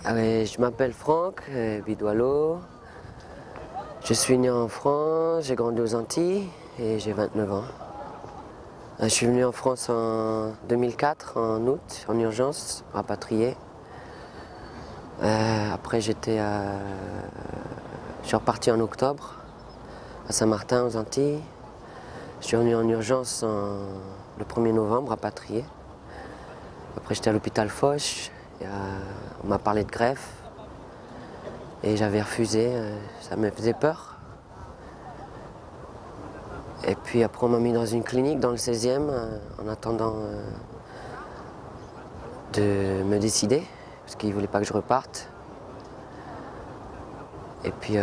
Je m'appelle Franck Bidoileau. Je suis né en France, j'ai grandi aux Antilles et j'ai 29 ans. Je suis venu en France en 2004, en août, en urgence, rapatrié. Après, je suis reparti en octobre à Saint-Martin, aux Antilles. Je suis venu en urgence le 1er novembre, rapatrié. Après, j'étais à l'hôpital Foch. On m'a parlé de greffe et j'avais refusé, ça me faisait peur. Et puis après on m'a mis dans une clinique dans le 16e en attendant de me décider parce qu'ils ne voulaient pas que je reparte. Et puis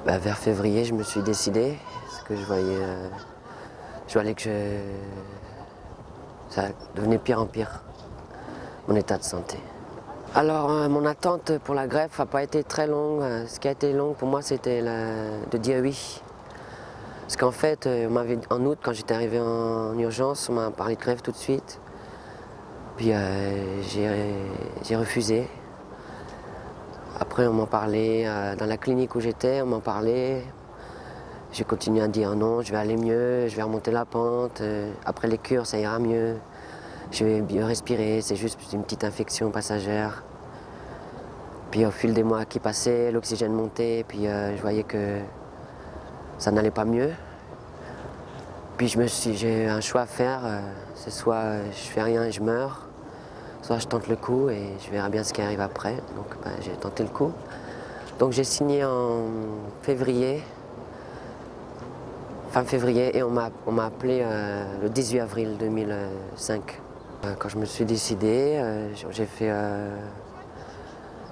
vers février je me suis décidé parce que je voyais que ça devenait pire en pire, mon état de santé. Alors, mon attente pour la greffe n'a pas été très longue. Ce qui a été long pour moi, c'était de dire oui. Parce qu'en fait, en août, quand j'étais arrivé en urgence, on m'a parlé de greffe tout de suite. Puis j'ai refusé. Après, on m'en parlait dans la clinique où j'étais, on m'en parlait. J'ai continué à dire non, je vais aller mieux, je vais remonter la pente. Après les cures, ça ira mieux. Je vais bien respirer, c'est juste une petite infection passagère. Puis au fil des mois qui passaient, l'oxygène montait, puis je voyais que ça n'allait pas mieux. Puis j'ai eu un choix à faire, c'est soit je fais rien et je meurs, soit je tente le coup et je verrai bien ce qui arrive après. Donc j'ai tenté le coup. Donc j'ai signé en février, fin février, et on m'a appelé le 18 avril 2005. Quand je me suis décidé, j'ai fait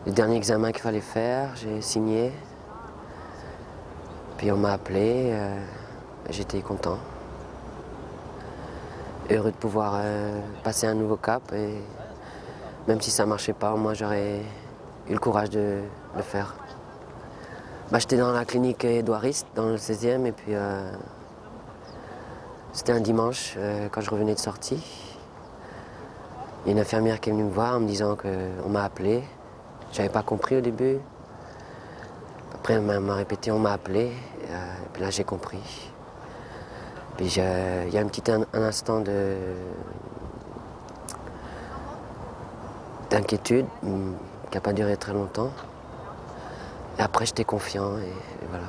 le dernier examen qu'il fallait faire, j'ai signé. Puis on m'a appelé, j'étais content. Heureux de pouvoir passer un nouveau cap. Et même si ça ne marchait pas, moi j'aurais eu le courage de le faire. J'étais dans la clinique Édouardiste, dans le 16e, et puis c'était un dimanche quand je revenais de sortie. Il y a une infirmière qui est venue me voir en me disant qu'on m'a appelé. J'avais pas compris au début. Après, elle m'a répété, on m'a appelé. Et puis là, j'ai compris. Puis il y a un instant d'inquiétude qui n'a pas duré très longtemps. Et après, j'étais confiant et voilà.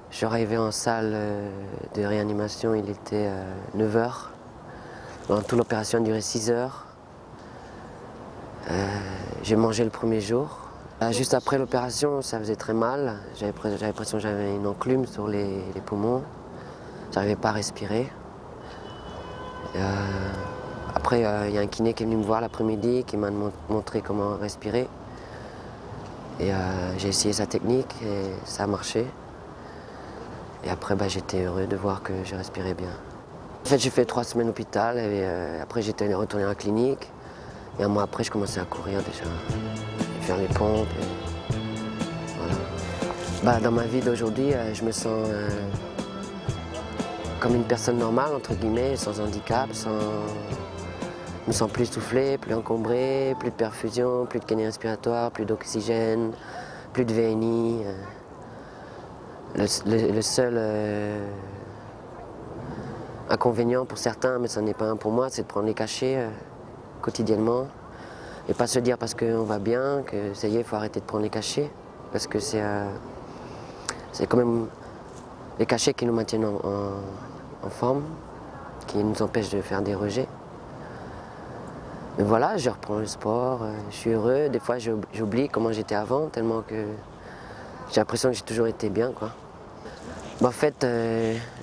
Je suis arrivé en salle de réanimation, il était 9 h. Bon, toute l'opération a duré 6 heures. J'ai mangé le premier jour. Juste après l'opération, ça faisait très mal. J'avais l'impression que j'avais une enclume sur les poumons. J'arrivais pas à respirer. Après, il y a un kiné qui est venu me voir l'après-midi, qui m'a montré comment respirer. Et j'ai essayé sa technique et ça a marché. Et après, j'étais heureux de voir que je respirais bien. En fait, j'ai fait 3 semaines d'hôpital et après j'étais retourné à la clinique. Et un mois après, je commençais à courir déjà, faire les pompes. Voilà. Dans ma vie d'aujourd'hui, je me sens comme une personne normale, entre guillemets, sans handicap, Je me sens plus essoufflé, plus encombré, plus de perfusion, plus de kiné respiratoire, plus d'oxygène, plus de VNI. Le seul inconvénient pour certains, mais ça n'est pas un pour moi, c'est de prendre les cachets quotidiennement. Et pas se dire parce qu'on va bien que ça y est, il faut arrêter de prendre les cachets. Parce que c'est quand même les cachets qui nous maintiennent en forme, qui nous empêchent de faire des rejets. Mais voilà, je reprends le sport, je suis heureux. Des fois, j'oublie comment j'étais avant, tellement que j'ai l'impression que j'ai toujours été bien, quoi. En fait,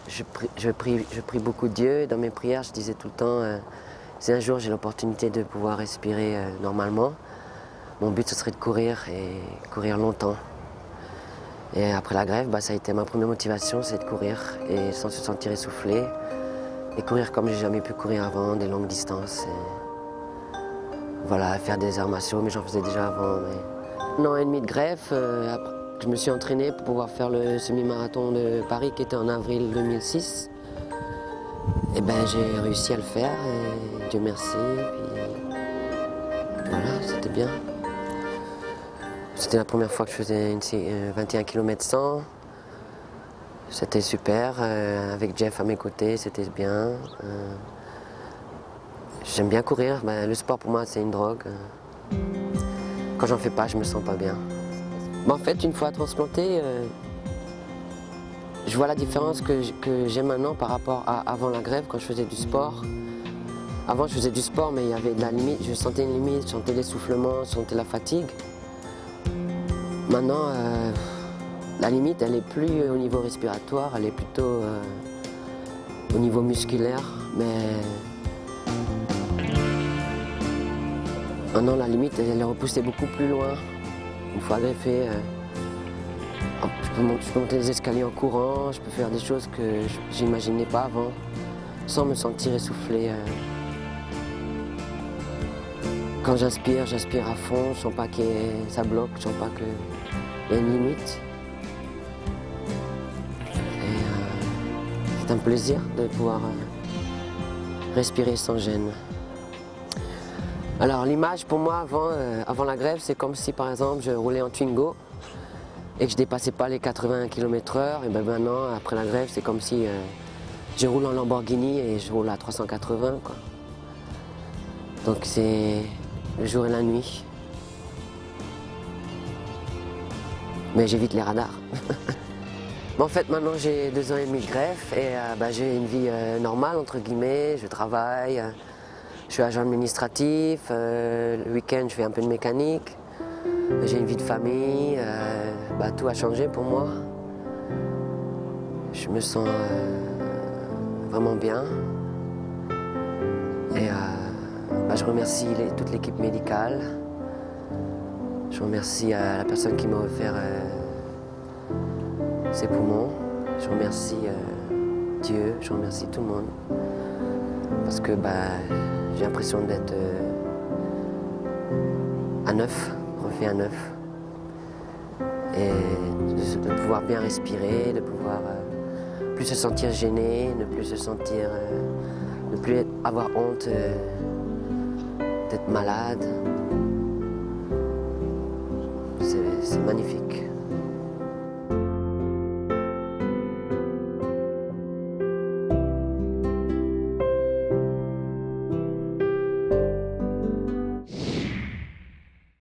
je prie beaucoup Dieu. Dans mes prières, je disais tout le temps, si un jour j'ai l'opportunité de pouvoir respirer normalement, mon but ce serait de courir et courir longtemps. Et après la greffe, ça a été ma première motivation, c'est de courir et sans se sentir essoufflé. Et courir comme j'ai jamais pu courir avant, des longues distances. Et voilà, faire des arts martiaux, mais j'en faisais déjà avant. Mais... 1 an et demi de greffe, je me suis entraîné pour pouvoir faire le semi-marathon de Paris qui était en avril 2006. Et ben j'ai réussi à le faire et Dieu merci. Puis voilà, c'était bien. C'était la première fois que je faisais une 21 km 100. C'était super, avec Jeff à mes côtés, c'était bien. J'aime bien courir, ben, le sport pour moi c'est une drogue. Quand j'en fais pas, je me sens pas bien. Ben, en fait, une fois transplanté, je vois la différence que j'ai maintenant par rapport à avant la grève, quand je faisais du sport. Avant, je faisais du sport, mais il y avait de la limite, je sentais une limite, je sentais l'essoufflement, je sentais la fatigue. Maintenant, la limite, elle n'est plus au niveau respiratoire, elle est plutôt au niveau musculaire. Mais maintenant, la limite, elle est repoussée beaucoup plus loin. Une fois greffé, je peux monter les escaliers en courant, je peux faire des choses que j'imaginais pas avant, sans me sentir essoufflé. Quand j'inspire à fond, je sens pas que ça bloque, je sens pas qu'il y a une limite. Et c'est un plaisir de pouvoir respirer sans gêne. Alors l'image pour moi avant la grève, c'est comme si par exemple je roulais en Twingo et que je dépassais pas les 80 km/h. Et ben maintenant, après la grève, c'est comme si je roule en Lamborghini et je roule à 380, quoi. Donc c'est le jour et la nuit. Mais j'évite les radars. En fait, maintenant j'ai 2 ans et demi de greffe et j'ai une vie normale, entre guillemets. Je travaille, je suis agent administratif, le week-end je fais un peu de mécanique. J'ai une vie de famille, tout a changé pour moi. Je me sens vraiment bien. Et je remercie toute l'équipe médicale. Je remercie la personne qui m'a offert ses poumons. Je remercie Dieu, je remercie tout le monde. Parce que j'ai l'impression d'être à neuf, refait à neuf. Et de pouvoir bien respirer, de pouvoir plus se sentir gêné, ne plus se sentir, ne plus avoir honte d'être malade. C'est magnifique.